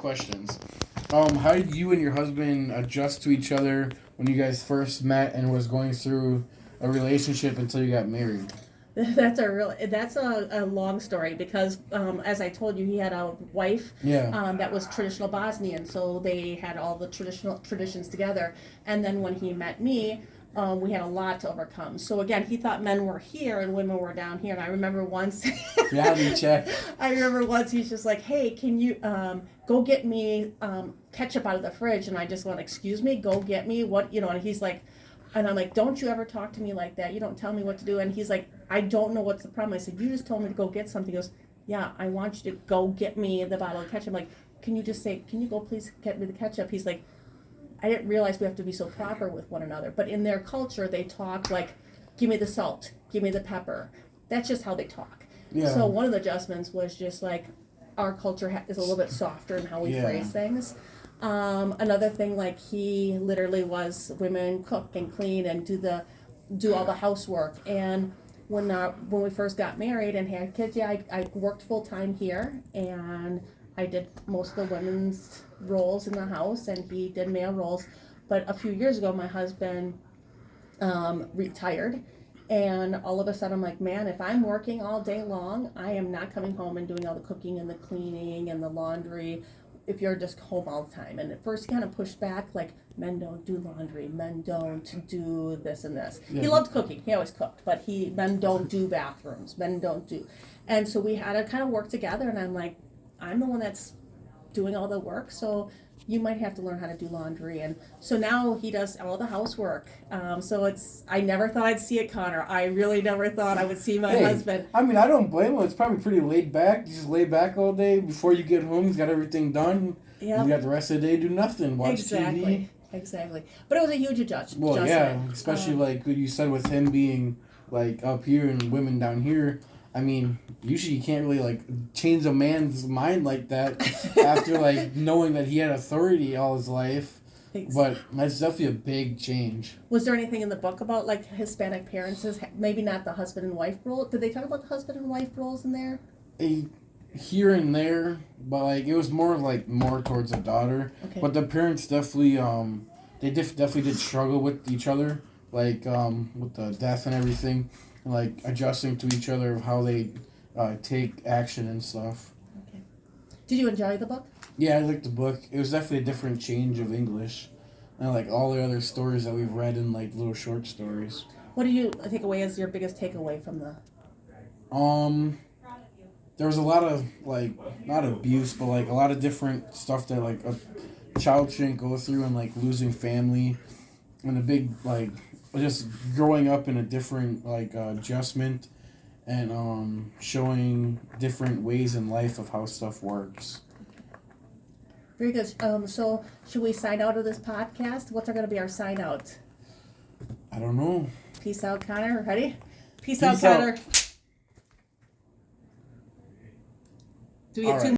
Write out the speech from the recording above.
questions. How did you and your husband adjust to each other when you guys first met and was going through a relationship until you got married? That's a long story because as I told you, he had a wife that was traditional Bosnian, so they had all the traditional traditions together. And then when he met me, we had a lot to overcome. So again, he thought men were here and women were down here. And I remember once, Reality check. I remember once he's just like, "Hey, can you go get me ketchup out of the fridge?" And I just went, "Excuse me, go get me what?" And he's like. And I'm like, "Don't you ever talk to me like that. You don't tell me what to do." And he's like, "I don't know what's the problem." I said, "You just told me to go get something." He goes, "Yeah, I want you to go get me the bottle of ketchup." I'm like, "Can you just say, can you go please get me the ketchup?" He's like, "I didn't realize we have to be so proper with one another." But in their culture, they talk like, "Give me the salt, give me the pepper." That's just how they talk. Yeah. So one of the adjustments was just like, our culture is a little bit softer in how we phrase things. Another thing, like he literally was women cook and clean and do all the housework. And when we first got married and had kids, I worked full time here and I did most of the women's roles in the house and he did male roles. But a few years ago, my husband retired. And all of a sudden, I'm like, man, if I'm working all day long, I am not coming home and doing all the cooking and the cleaning and the laundry if you're just home all the time. And at first, he kind of pushed back, like, men don't do laundry, men don't do this and this. Yeah. He loved cooking, he always cooked, but men don't do bathrooms, men don't do. And so we had to kind of work together, and I'm like, I'm the one that's doing all the work, so you might have to learn how to do laundry. And so now he does all the housework. I never thought I'd see it, Connor. I really never thought I would see my husband. I mean, I don't blame him. It's probably pretty laid back. You just lay back all day. Before you get home, he's got everything done. Yep. You got the rest of the day, do nothing. Watch TV. Exactly. But it was a huge adjustment. Well, yeah, especially like you said with him being like up here and women down here. I mean, usually you can't really like change a man's mind like that after like knowing that he had authority all his life. But that's definitely a big change. Was there anything in the book about like Hispanic parents? Maybe not the husband and wife role. Did they talk about the husband and wife roles in there? Here and there, but like it was more towards the daughter. Okay. But the parents definitely definitely did struggle with each other, like with the death and everything. Like adjusting to each other of how they take action and stuff. Okay. Did you enjoy the book? Yeah, I liked the book. It was definitely a different change of English, and like all the other stories that we've read in like little short stories. What do you take away as your biggest takeaway from the? There was a lot of like not abuse, but like a lot of different stuff that like a child shouldn't go through, and like losing family, and a big like. Just growing up in a different adjustment and showing different ways in life of how stuff works. Very good. So should we sign out of this podcast? What's going to be our sign out? I don't know. Peace out, Connor. Ready? Peace out, Connor. Do we get two